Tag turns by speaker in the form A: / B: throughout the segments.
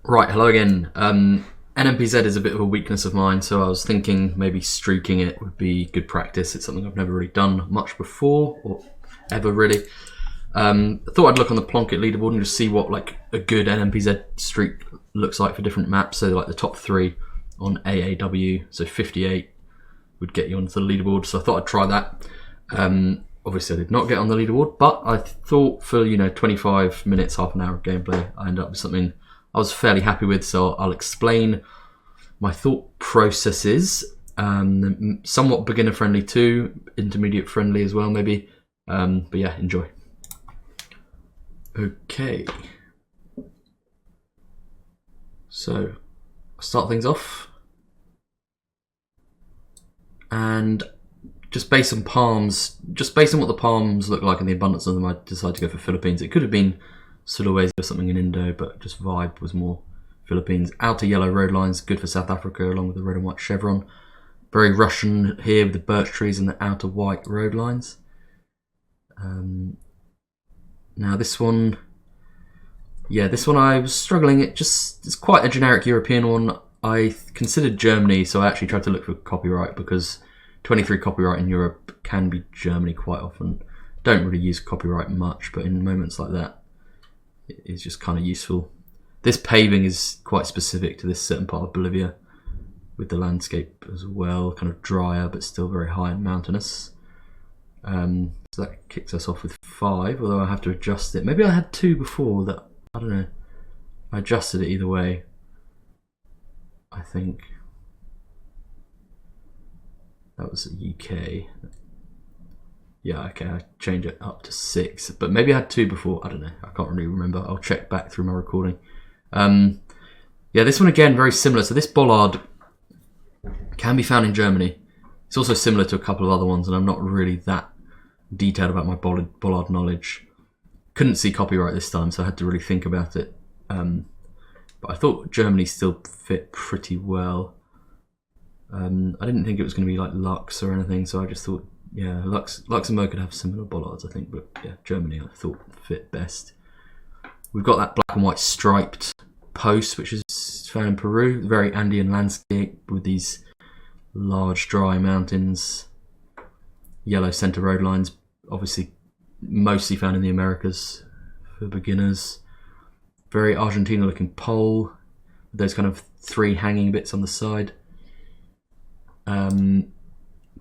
A: Right, hello again. NMPZ is a bit of a weakness of mine, so I was thinking maybe streaking it would be good practice. It's something I've never really done much before, or ever really. I thought I'd look on the Plonket leaderboard and just see what like a good NMPZ streak looks like for different maps. So like the top 3 on AAW, so 58 would get you onto the leaderboard. So I thought I'd try that. Obviously I did not get on the leaderboard, but I thought for 25 minutes, half an hour of gameplay, I ended up with something I was fairly happy with. So I'll explain my thought processes. Somewhat beginner friendly too, intermediate friendly as well maybe. But yeah, enjoy. Okay, so I'll start things off, and just based on palms, just based on what the palms look like and the abundance of them, I decided to go for Philippines. It could have been Sulawesi or something in Indo, but just vibe was more Philippines. Outer yellow road lines, good for South Africa, along with the red and white chevron. Very Russian here with the birch trees and the outer white road lines. Now this one I was struggling. It's quite a generic European one. I considered Germany, so I actually tried to look for copyright because 23 copyright in Europe can be Germany quite often. Don't really use copyright much, but in moments like that, it is just kind of useful. This paving is quite specific to this certain part of Bolivia, with the landscape as well, kind of drier but still very high and mountainous. So that kicks us off with 5, although I have to adjust it. Maybe I had 2 before that. I don't know. I adjusted it either way, I think. That was UK. Yeah, okay, I changed it up to 6. But maybe I had 2 before. I don't know. I can't really remember. I'll check back through my recording. Yeah, this one again, very similar. So this bollard can be found in Germany. It's also similar to a couple of other ones, and I'm not really that detailed about my bollard knowledge. Couldn't see copyright this time, so I had to really think about it. But I thought Germany still fit pretty well. I didn't think it was going to be like Lux or anything, so I just thought, yeah, Luxembourg could have similar bollards, I think, but yeah, Germany I thought fit best. We've got that black and white striped post, which is found in Peru, very Andean landscape with these large dry mountains, yellow centre road lines, obviously mostly found in the Americas for beginners. Very Argentina looking pole with those kind of 3 hanging bits on the side.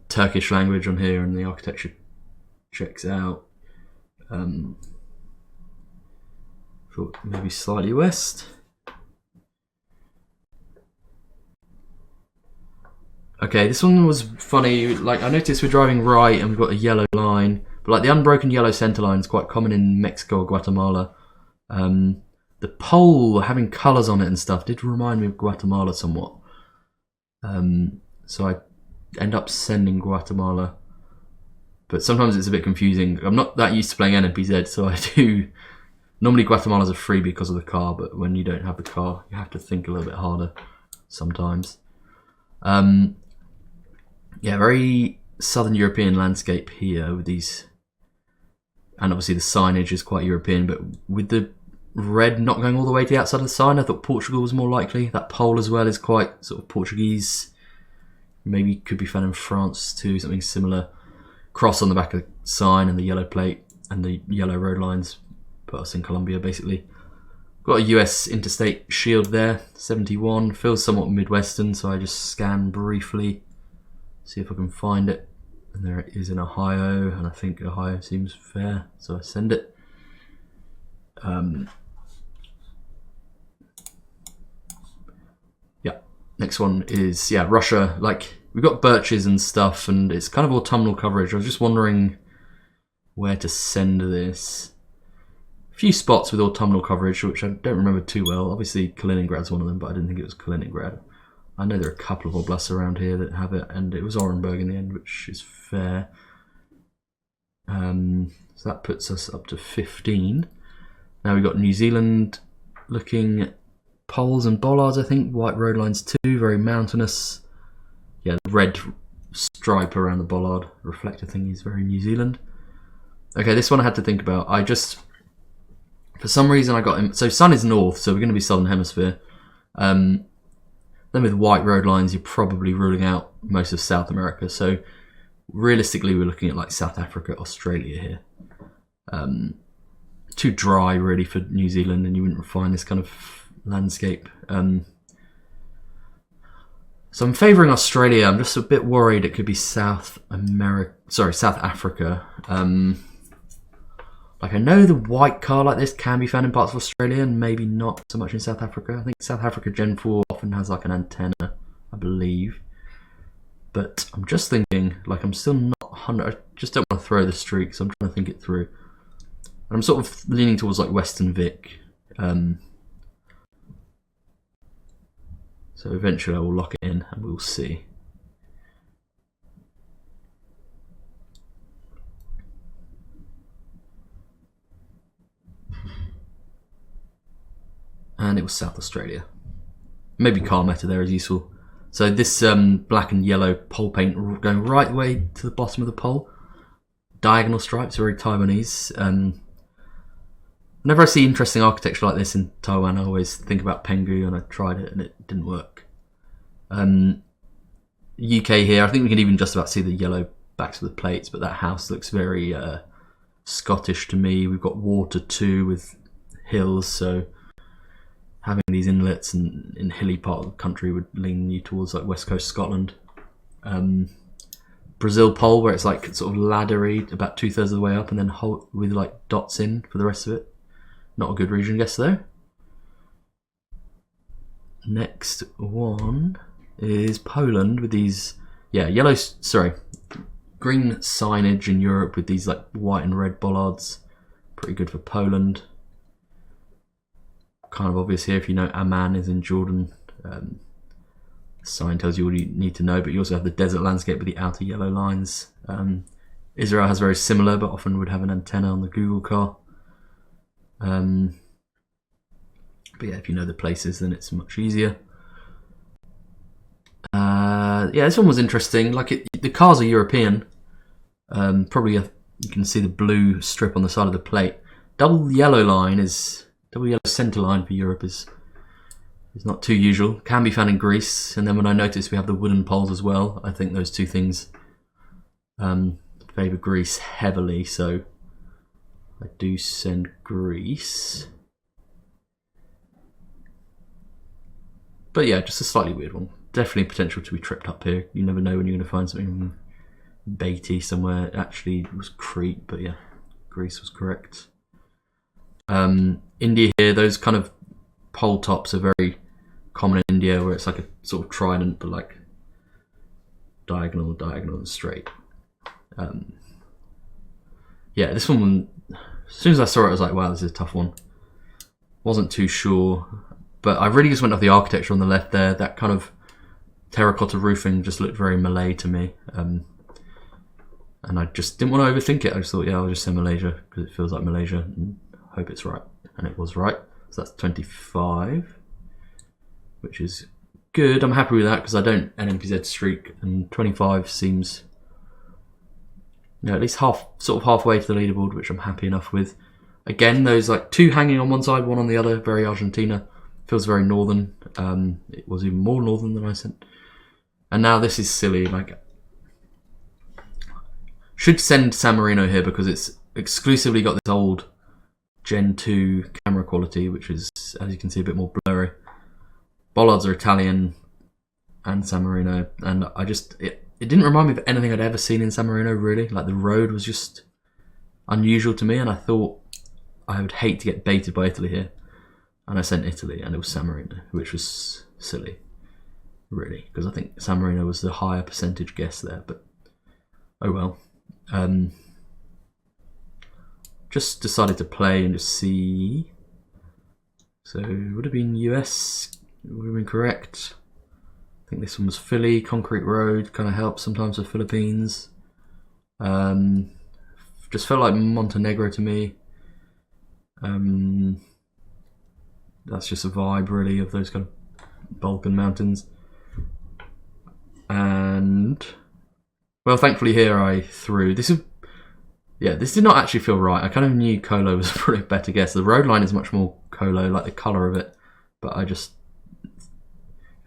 A: Turkish language on here, and the architecture checks out. Thought maybe slightly west. Okay, this one was funny. Like, I noticed we're driving right and we've got a yellow line, but like the unbroken yellow centre line is quite common in Mexico or Guatemala. The pole having colours on it and stuff did remind me of Guatemala somewhat. So I end up sending Guatemala, but sometimes it's a bit confusing. I'm not that used to playing NMPZ, so I do. Normally Guatemala's a freebie because of the car, but when you don't have the car, you have to think a little bit harder sometimes. Yeah, very Southern European landscape here with these, and obviously the signage is quite European, but with the red not going all the way to the outside of the sign, I thought Portugal was more likely. That pole as well is quite sort of Portuguese. Maybe could be found in France too, something similar. Cross on the back of the sign and the yellow plate and the yellow road lines put us in Colombia basically. Got a US interstate shield there, 71. Feels somewhat Midwestern, so I just scan briefly, see if I can find it. And there it is in Ohio, and I think Ohio seems fair, so I send it. Yeah, next one is, yeah, Russia. Like, we've got birches and stuff, and it's kind of autumnal coverage. I was just wondering where to send this. A few spots with autumnal coverage, which I don't remember too well. Obviously, Kaliningrad's one of them, but I didn't think it was Kaliningrad. I know there are a couple of oblasts around here that have it, and it was Orenburg in the end, which is fair. So that puts us up to 15. Now we've got New Zealand looking poles and bollards, I think. White road lines too, very mountainous. Yeah, the red stripe around the bollard reflector thing is very New Zealand. Okay, this one I had to think about. For some reason I got him. So sun is north, so we're going to be southern hemisphere. Then with white road lines, you're probably ruling out most of South America. So realistically, we're looking at like South Africa, Australia here. Too dry really for New Zealand, and you wouldn't find this kind of landscape. So I'm favouring Australia. I'm just a bit worried it could be South Africa. Like I know the white car like this can be found in parts of Australia and maybe not so much in South Africa. I think South Africa Gen 4 often has like an antenna, I believe. But I'm just thinking, like I'm still not 100, I just don't want to throw the streak, so I'm trying to think it through. And I'm sort of leaning towards like Western Vic. So eventually I will lock it in and we'll see. And it was South Australia. Maybe car meta there is useful. So this black and yellow pole paint going right the way to the bottom of the pole. Diagonal stripes, very Taiwanese. Whenever I see interesting architecture like this in Taiwan, I always think about Penghu, and I tried it and it didn't work. UK here, I think we can even just about see the yellow backs of the plates, but that house looks very Scottish to me. We've got water too with hills, so having these inlets in hilly part of the country would lean you towards like West Coast Scotland. Brazil pole, where it's like sort of laddery about 2/3 of the way up and then with like dots in for the rest of it. Not a good region guess though. Next one is Poland with these, green signage in Europe with these like white and red bollards. Pretty good for Poland. Kind of obvious here if you know Amman is in Jordan. The sign tells you all you need to know, but you also have the desert landscape with the outer yellow lines. Israel has very similar, but often would have an antenna on the Google car. But yeah, if you know the places, then it's much easier. Yeah, this one was interesting. Like the cars are European. Probably you can see the blue strip on the side of the plate. Double yellow centre line for Europe is not too usual. Can be found in Greece, and then when I noticed we have the wooden poles as well, I think those two things favour Greece heavily. So I do send Greece. But yeah, just a slightly weird one. Definitely potential to be tripped up here. You never know when you're going to find something baity somewhere. Actually, it was Crete, but yeah, Greece was correct. India here, those kind of pole tops are very common in India, where it's like a sort of trident, but like diagonal and straight. Yeah, this one, as soon as I saw it, I was like, wow, this is a tough one. Wasn't too sure, but I really just went off the architecture on the left there. That kind of terracotta roofing just looked very Malay to me. And I just didn't want to overthink it. I just thought, yeah, I'll just say Malaysia because it feels like Malaysia and hope it's right. And it was right. So that's 25, which is good. I'm happy with that because I don't NMPZ streak, and 25 seems, at least halfway to the leaderboard, which I'm happy enough with. Again, those like two hanging on one side, one on the other, very Argentina. Feels very northern. It was even more northern than I sent. And now this is silly. Like, should send San Marino here because it's exclusively got this old Gen 2 camera quality, which is, as you can see, a bit more blurry. Bollards are Italian and San Marino, and I just it didn't remind me of anything I'd ever seen in San Marino, really. Like, the road was just unusual to me, and I thought I would hate to get baited by Italy here. And I sent Italy, and it was San Marino, which was silly, really, because I think San Marino was the higher percentage guess there, but oh well. Just decided to play and just see. So it would have been US, it would have been correct. I think this one was Philly, concrete road, kind of helps sometimes for Philippines. Just felt like Montenegro to me. That's just a vibe really of those kind of Balkan mountains. And well, thankfully here I threw. This did not actually feel right. I kind of knew Colo was probably a better guess. The road line is much more Colo, like the colour of it, but I just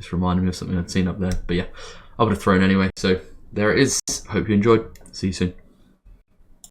A: Just reminded me of something I'd seen up there. But yeah, I would have thrown anyway. So there it is. Hope you enjoyed. See you soon.